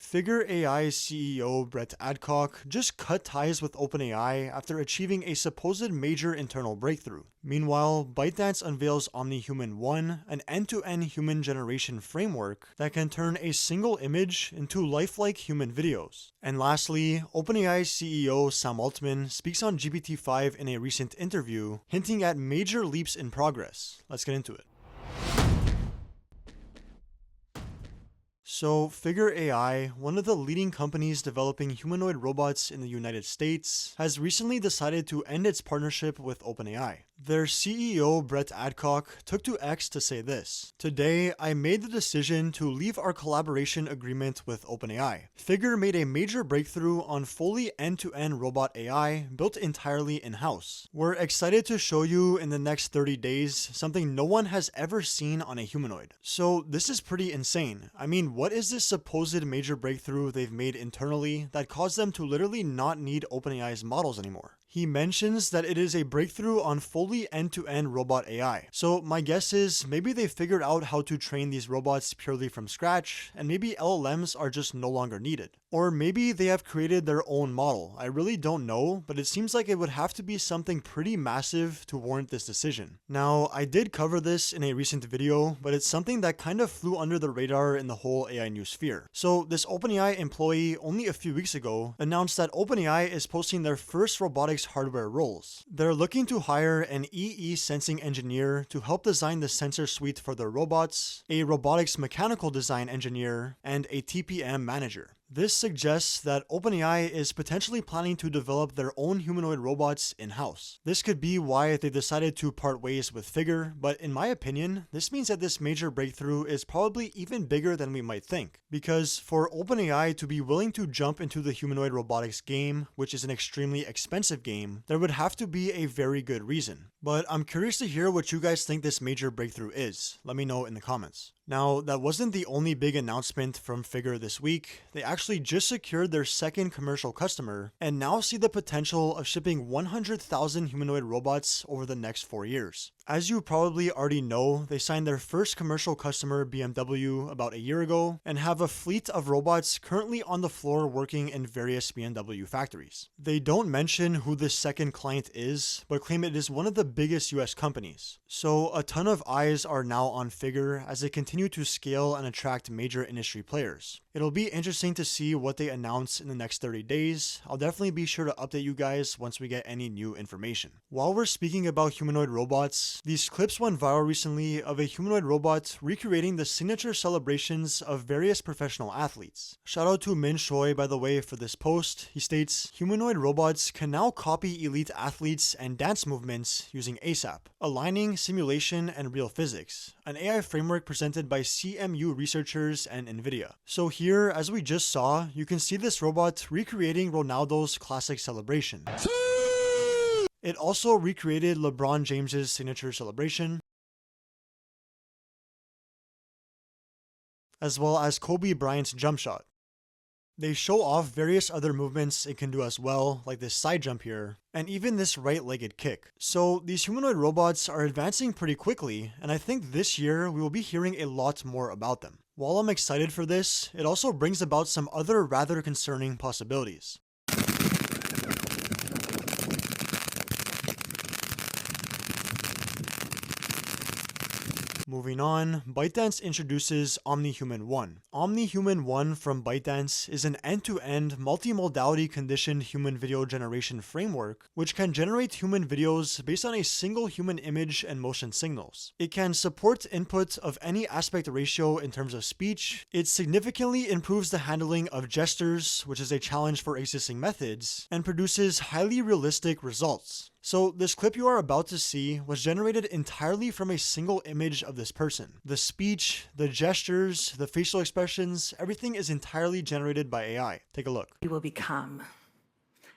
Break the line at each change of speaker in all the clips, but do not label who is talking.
Figure AI CEO Brett Adcock just cut ties with OpenAI after achieving a supposed major internal breakthrough. Meanwhile, ByteDance unveils OmniHuman-1, an end-to-end human generation framework that can turn a single image into lifelike human videos. And lastly, OpenAI CEO Sam Altman speaks on GPT-5 in a recent interview, hinting at major leaps in progress. Let's get into it. So, Figure AI, one of the leading companies developing humanoid robots in the United States, has recently decided to end its partnership with OpenAI. Their CEO, Brett Adcock, took to X to say this: "Today, I made the decision to leave our collaboration agreement with OpenAI. Figure made a major breakthrough on fully end-to-end robot AI built entirely in-house. We're excited to show you in the next 30 days something no one has ever seen on a humanoid." So this is pretty insane. I mean, what is this supposed major breakthrough they've made internally that caused them to literally not need OpenAI's models anymore? He mentions that it is a breakthrough on fully end-to-end robot AI. So my guess is maybe they figured out how to train these robots purely from scratch, and maybe LLMs are just no longer needed. Or maybe they have created their own model. I really don't know, but it seems like it would have to be something pretty massive to warrant this decision. Now, I did cover this in a recent video, but it's something that kind of flew under the radar in the whole AI news sphere. So this OpenAI employee only a few weeks ago announced that OpenAI is posting their first robotics hardware roles. They're looking to hire an EE sensing engineer to help design the sensor suite for their robots, a robotics mechanical design engineer, and a TPM manager. This suggests that OpenAI is potentially planning to develop their own humanoid robots in-house. This could be why they decided to part ways with Figure, but in my opinion, this means that this major breakthrough is probably even bigger than we might think. Because for OpenAI to be willing to jump into the humanoid robotics game, which is an extremely expensive game, there would have to be a very good reason. But I'm curious to hear what you guys think this major breakthrough is. Let me know in the comments. Now, that wasn't the only big announcement from Figure this week. They actually just secured their second commercial customer and now see the potential of shipping 100,000 humanoid robots over the next 4 years. As you probably already know, they signed their first commercial customer, BMW, about a year ago and have a fleet of robots currently on the floor working in various BMW factories. They don't mention who this second client is, but claim it is one of the biggest US companies. So a ton of eyes are now on Figure as they continue to scale and attract major industry players. It'll be interesting to see what they announce in the next 30 days. I'll definitely be sure to update you guys once we get any new information. While we're speaking about humanoid robots, these clips went viral recently of a humanoid robot recreating the signature celebrations of various professional athletes. Shout out to Min Choi, by the way, for this post. He states, "Humanoid robots can now copy elite athletes and dance movements using ASAP, aligning simulation and real physics, an AI framework presented by CMU researchers and Nvidia." So here, as we just saw, you can see this robot recreating Ronaldo's classic celebration. It also recreated LeBron James's signature celebration, as well as Kobe Bryant's jump shot. They show off various other movements it can do as well, like this side jump here, and even this right-legged kick. So these humanoid robots are advancing pretty quickly, and I think this year we will be hearing a lot more about them. While I'm excited for this, it also brings about some other rather concerning possibilities. Moving on, ByteDance introduces OmniHuman-1. OmniHuman-1 from ByteDance is an end-to-end multi-modality conditioned human video generation framework which can generate human videos based on a single human image and motion signals. It can support input of any aspect ratio in terms of speech. It significantly improves the handling of gestures, which is a challenge for existing methods, and produces highly realistic results. So this clip you are about to see was generated entirely from a single image of this person. The speech, the gestures, the facial expressions, everything is entirely generated by AI. Take a look.
You will become.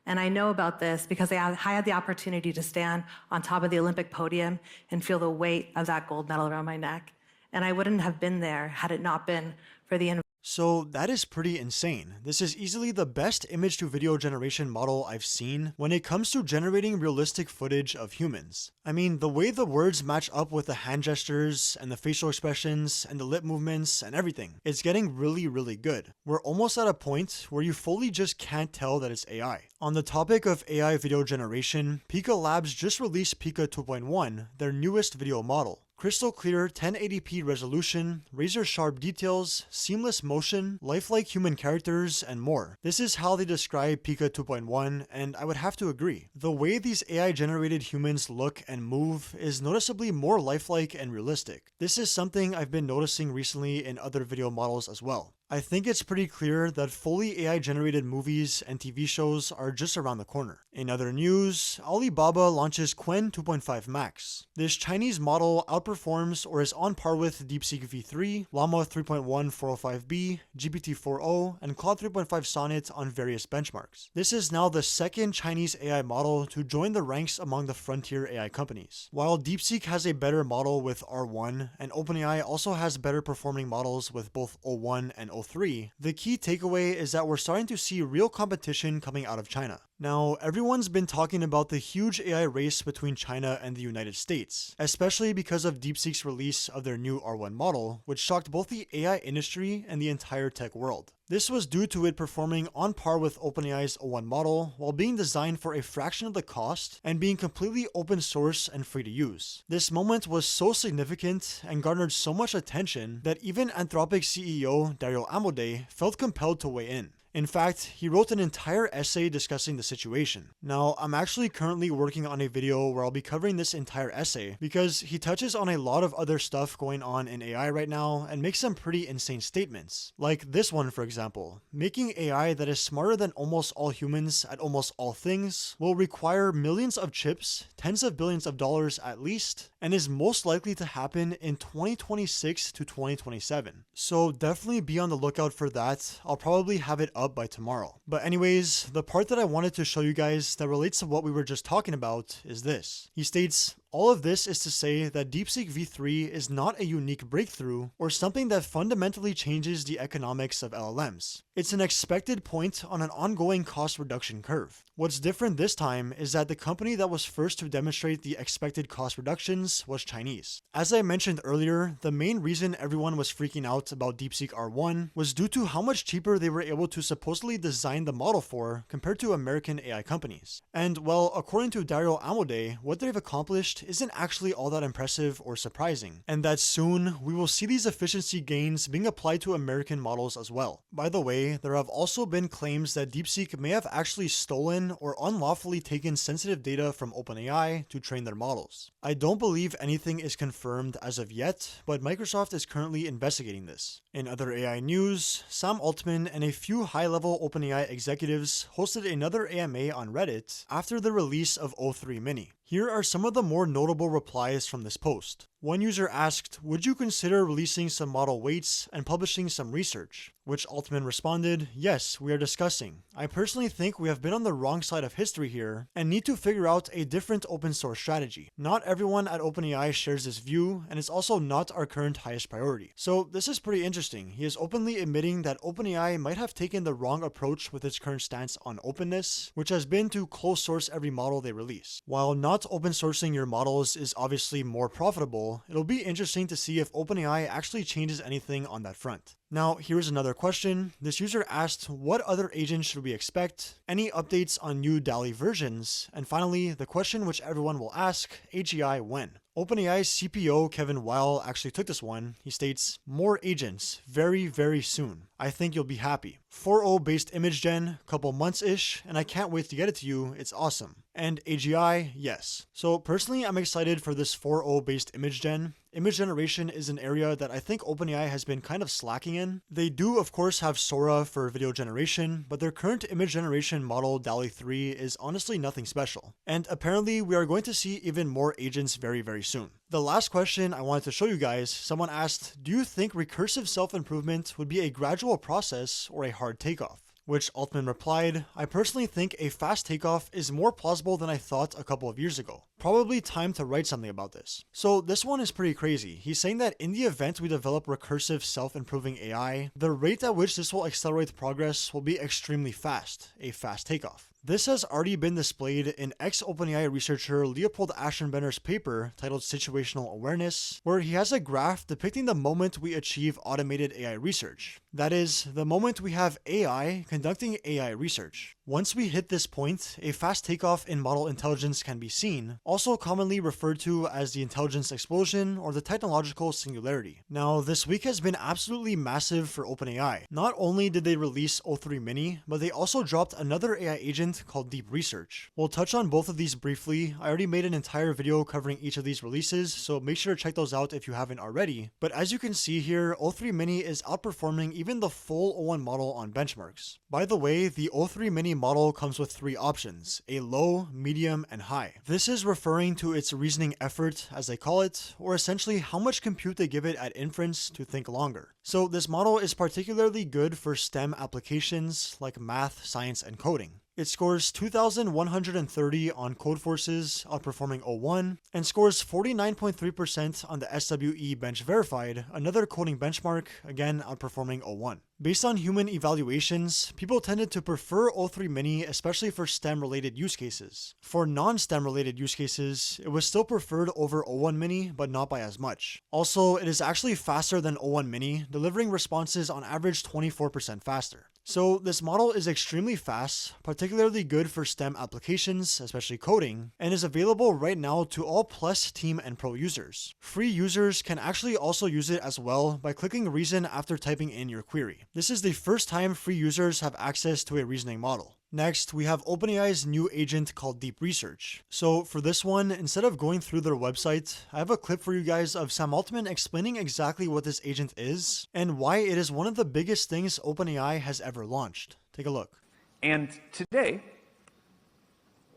And I know about this because I had the opportunity to stand on top of the Olympic podium and feel the weight of that gold medal around my neck. And I wouldn't have been there had it not been for the
So that is pretty insane. This is easily the best image to video generation model I've seen when it comes to generating realistic footage of humans. I mean, the way the words match up with the hand gestures and the facial expressions and the lip movements and everything, it's getting really good. We're almost at a point where you fully just can't tell that it's AI. On the topic of AI video generation, Pika Labs just released Pika 2.1, their newest video model. Crystal clear 1080p resolution, razor sharp details, seamless motion, lifelike human characters, and more. This is how they describe Pika 2.1, and I would have to agree. The way these AI generated humans look and move is noticeably more lifelike and realistic. This is something I've been noticing recently in other video models as well. I think it's pretty clear that fully AI generated movies and TV shows are just around the corner. In other news, Alibaba launches Qwen 2.5 Max. This Chinese model outperforms or is on par with DeepSeek v3, Llama 3.1 405B, GPT-4o, and Claude 3.5 Sonnet on various benchmarks. This is now the second Chinese AI model to join the ranks among the frontier AI companies. While DeepSeek has a better model with R1, and OpenAI also has better performing models with both O1 and O3, the key takeaway is that we're starting to see real competition coming out of China. Now, everyone's been talking about the huge AI race between China and the United States, especially because of DeepSeek's release of their new R1 model, which shocked both the AI industry and the entire tech world. This was due to it performing on par with OpenAI's O1 model while being designed for a fraction of the cost and being completely open source and free to use. This moment was so significant and garnered so much attention that even Anthropic CEO Dario Amodei felt compelled to weigh in. In fact, he wrote an entire essay discussing the situation. Now, I'm actually currently working on a video where I'll be covering this entire essay because he touches on a lot of other stuff going on in AI right now and makes some pretty insane statements. Like this one, for example, making AI that is smarter than almost all humans at almost all things will require millions of chips, tens of billions of dollars at least, and is most likely to happen in 2026 to 2027. So definitely be on the lookout for that. I'll probably have it up by tomorrow. But anyways, the part that I wanted to show you guys that relates to what we were just talking about is this. He states, all of this is to say that DeepSeek v3 is not a unique breakthrough or something that fundamentally changes the economics of LLMs. It's an expected point on an ongoing cost reduction curve. What's different this time is that the company that was first to demonstrate the expected cost reductions was Chinese. As I mentioned earlier, the main reason everyone was freaking out about DeepSeek R1 was due to how much cheaper they were able to supposedly design the model for compared to American AI companies. And well, according to Dario Amodei, what they've accomplished isn't actually all that impressive or surprising, and that soon we will see these efficiency gains being applied to American models as well. By the way, there have also been claims that DeepSeek may have actually stolen or unlawfully taken sensitive data from OpenAI to train their models. I don't believe anything is confirmed as of yet, but Microsoft is currently investigating this. In other AI news, Sam Altman and a few high-level OpenAI executives hosted another AMA on Reddit after the release of O3 Mini. Here are some of the more notable replies from this post. One user asked, would you consider releasing some model weights and publishing some research? Which Altman responded, yes, we are discussing. I personally think we have been on the wrong side of history here and need to figure out a different open source strategy. Not everyone at OpenAI shares this view, and it's also not our current highest priority. So this is pretty interesting. He is openly admitting that OpenAI might have taken the wrong approach with its current stance on openness, which has been to close source every model they release. While not open sourcing your models is obviously more profitable, it'll be interesting to see if OpenAI actually changes anything on that front. Now, here's another question. This user asked, what other agents should we expect? Any updates on new DALL-E versions? And finally, the question which everyone will ask, AGI when? OpenAI CPO Kevin Weil actually took this one. He states, more agents, very soon. I think you'll be happy. 4.0 based image gen, couple months-ish, and I can't wait to get it to you, it's awesome. And AGI, yes. So personally, I'm excited for this 4.0 based image gen. Image generation is an area that I think OpenAI has been kind of slacking in. They do, of course, have Sora for video generation, but their current image generation model, DALL-E 3, is honestly nothing special. And apparently, we are going to see even more agents very soon. The last question I wanted to show you guys, someone asked, do you think recursive self-improvement would be a gradual process or a hard takeoff? Which Altman replied, "I personally think a fast takeoff is more plausible than I thought a couple of years ago. Probably time to write something about this." So this one is pretty crazy. He's saying that in the event we develop recursive self-improving AI, the rate at which this will accelerate progress will be extremely fast, a fast takeoff. This has already been displayed in ex-OpenAI researcher Leopold Aschenbenner's paper titled Situational Awareness, where he has a graph depicting the moment we achieve automated AI research. That is, the moment we have AI conducting AI research. Once we hit this point, a fast takeoff in model intelligence can be seen, also commonly referred to as the intelligence explosion or the technological singularity. Now, this week has been absolutely massive for OpenAI. Not only did they release O3 Mini, but they also dropped another AI agent called Deep Research. We'll touch on both of these briefly. I already made an entire video covering each of these releases, so make sure to check those out if you haven't already. But as you can see here, O3 Mini is outperforming even the full O1 model on benchmarks. By the way, the O3 Mini model comes with 3 options, a low, medium, and high. This is referring to its reasoning effort, as they call it, or essentially how much compute they give it at inference to think longer. So this model is particularly good for STEM applications like math, science, and coding. It scores 2,130 on Codeforces, outperforming O1, and scores 49.3% on the SWE Bench Verified, another coding benchmark, again outperforming O1. Based on human evaluations, people tended to prefer O3 Mini, especially for STEM-related use cases. For non-STEM-related use cases, it was still preferred over O1 Mini, but not by as much. Also, it is actually faster than O1 Mini, delivering responses on average 24% faster. So this model is extremely fast, particularly good for STEM applications, especially coding, and is available right now to all Plus, Team, and Pro users. Free users can actually also use it as well by clicking Reason after typing in your query. This is the first time free users have access to a reasoning model. Next, we have OpenAI's new agent called Deep Research. So for this one, instead of going through their website, I have a clip for you guys of Sam Altman explaining exactly what this agent is and why it is one of the biggest things OpenAI has ever launched. Take a look.
And today,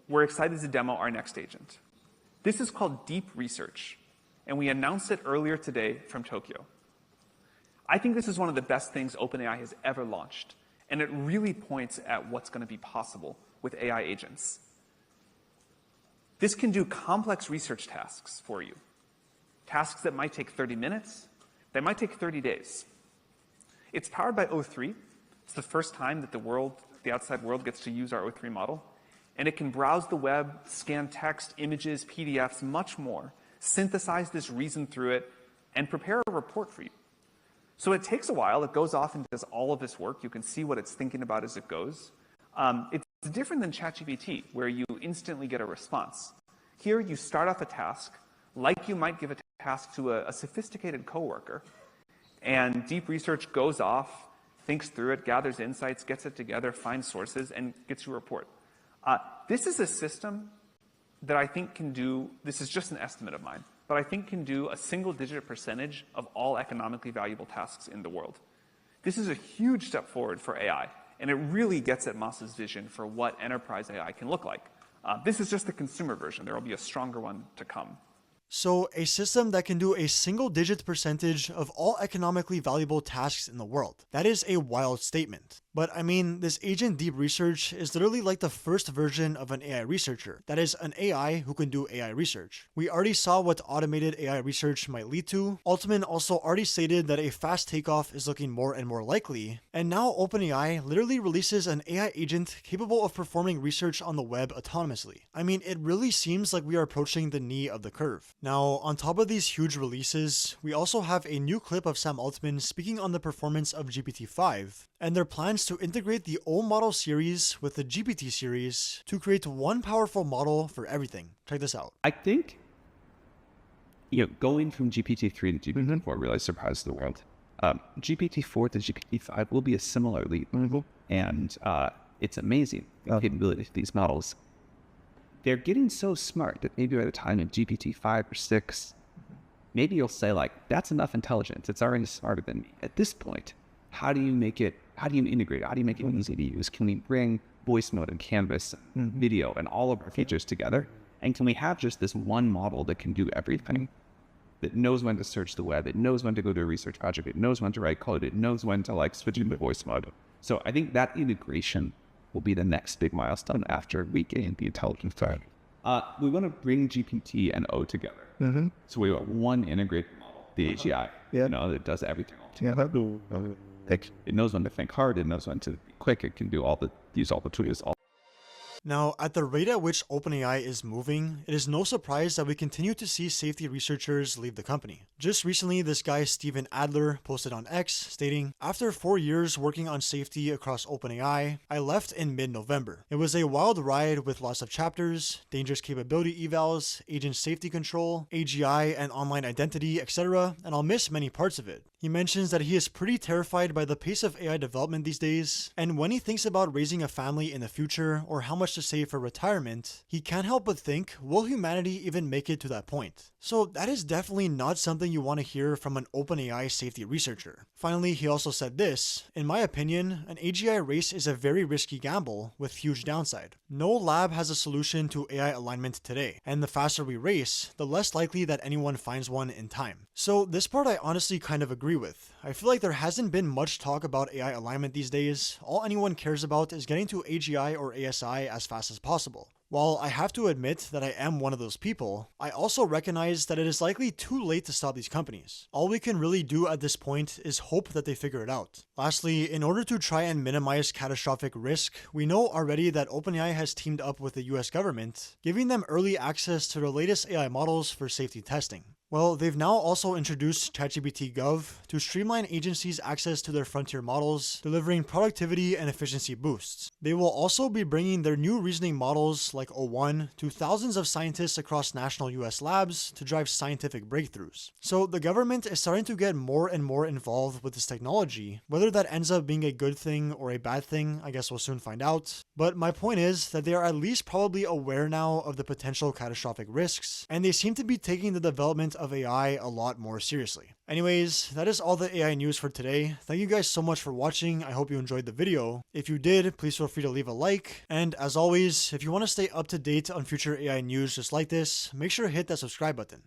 we're excited to demo our next agent. This is called Deep Research, and we announced it earlier today from Tokyo. I think this is one of the best things OpenAI has ever launched. And it really points at what's going to be possible with AI agents. This can do complex research tasks for you. Tasks that might take 30 minutes, they might take 30 days. It's powered by O3. It's the first time that the outside world gets to use our O3 model. And it can browse the web, scan text, images, PDFs, much more, synthesize this, reason through it, and prepare a report for you. So it takes a while. It goes off and does all of this work. You can see what it's thinking about as it goes. It's different than ChatGPT, where you instantly get a response. Here, you start off a task like you might give a task to a sophisticated coworker, and Deep Research goes off, thinks through it, gathers insights, gets it together, finds sources, and gets you a report. This is a system that I think can do, this is just an estimate of mine, but I think can do a single-digit percentage of all economically valuable tasks in the world. This is a huge step forward for AI, and it really gets at Mas's vision for what enterprise AI can look like. This is just the consumer version. There will be a stronger one to come.
So a system that can do a single-digit percentage of all economically valuable tasks in the world. That is a wild statement. But I mean, this agent Deep Research is literally like the first version of an AI researcher. That is, an AI who can do AI research. We already saw what automated AI research might lead to. Altman also already stated that a fast takeoff is looking more and more likely. And now OpenAI literally releases an AI agent capable of performing research on the web autonomously. I mean, it really seems like we are approaching the knee of the curve. Now, on top of these huge releases, we also have a new clip of Sam Altman speaking on the performance of GPT-5 and their plans to integrate the O model series with the GPT series to create one powerful model for everything. Check this out.
I think, going from GPT-3 to GPT-4 really surprised the world. GPT-4 to GPT-5 will be a similar leap. And it's amazing, the capability of these models. They're getting so smart that maybe by the time of GPT-5 or 6, maybe you'll say, like, that's enough intelligence. It's already smarter than me. At this point, how do you integrate it? How do you make it easy to use? Can we bring voice mode and canvas, video, and all of our features together? And can we have just this one model that can do everything? That knows when to search the web, it knows when to go to a research project, it knows when to write code, it knows when to switch into voice mode. So I think that integration will be the next big milestone after we gain the intelligence side. We want to bring GPT and O together. So we want one integrated model, the AGI, that does everything all together. It knows when to think hard, it knows when to be quick, it can do use all the tools.
Now, at the rate at which OpenAI is moving, it is no surprise that we continue to see safety researchers leave the company. Just recently, this guy Steven Adler posted on X stating, "After 4 years working on safety across OpenAI, I left in mid-November. It was a wild ride with lots of chapters, dangerous capability evals, agent safety control, AGI and online identity, etc., and I'll miss many parts of it." He mentions that he is pretty terrified by the pace of AI development these days, and when he thinks about raising a family in the future or how much to save for retirement, he can't help but think, will humanity even make it to that point? So that is definitely not something you want to hear from an OpenAI safety researcher. Finally, he also said this, "In my opinion, an AGI race is a very risky gamble with huge downside. No lab has a solution to AI alignment today, and the faster we race, the less likely that anyone finds one in time." So this part I honestly kind of agree with. I feel like there hasn't been much talk about AI alignment these days. All anyone cares about is getting to AGI or ASI as fast as possible. While I have to admit that I am one of those people, I also recognize that it is likely too late to stop these companies. All we can really do at this point is hope that they figure it out. Lastly, in order to try and minimize catastrophic risk, we know already that OpenAI has teamed up with the US government, giving them early access to the latest AI models for safety testing. Well, they've now also introduced ChatGPT Gov to streamline agencies' access to their frontier models, delivering productivity and efficiency boosts. They will also be bringing their new reasoning models like O1 to thousands of scientists across national US labs to drive scientific breakthroughs. So the government is starting to get more and more involved with this technology. Whether that ends up being a good thing or a bad thing, I guess we'll soon find out. But my point is that they are at least probably aware now of the potential catastrophic risks, and they seem to be taking the development of AI a lot more seriously. Anyways, that is all the AI news for today. Thank you guys so much for watching. I hope you enjoyed the video. If you did, please feel free to leave a like. And as always, if you want to stay up to date on future AI news just like this, make sure to hit that subscribe button.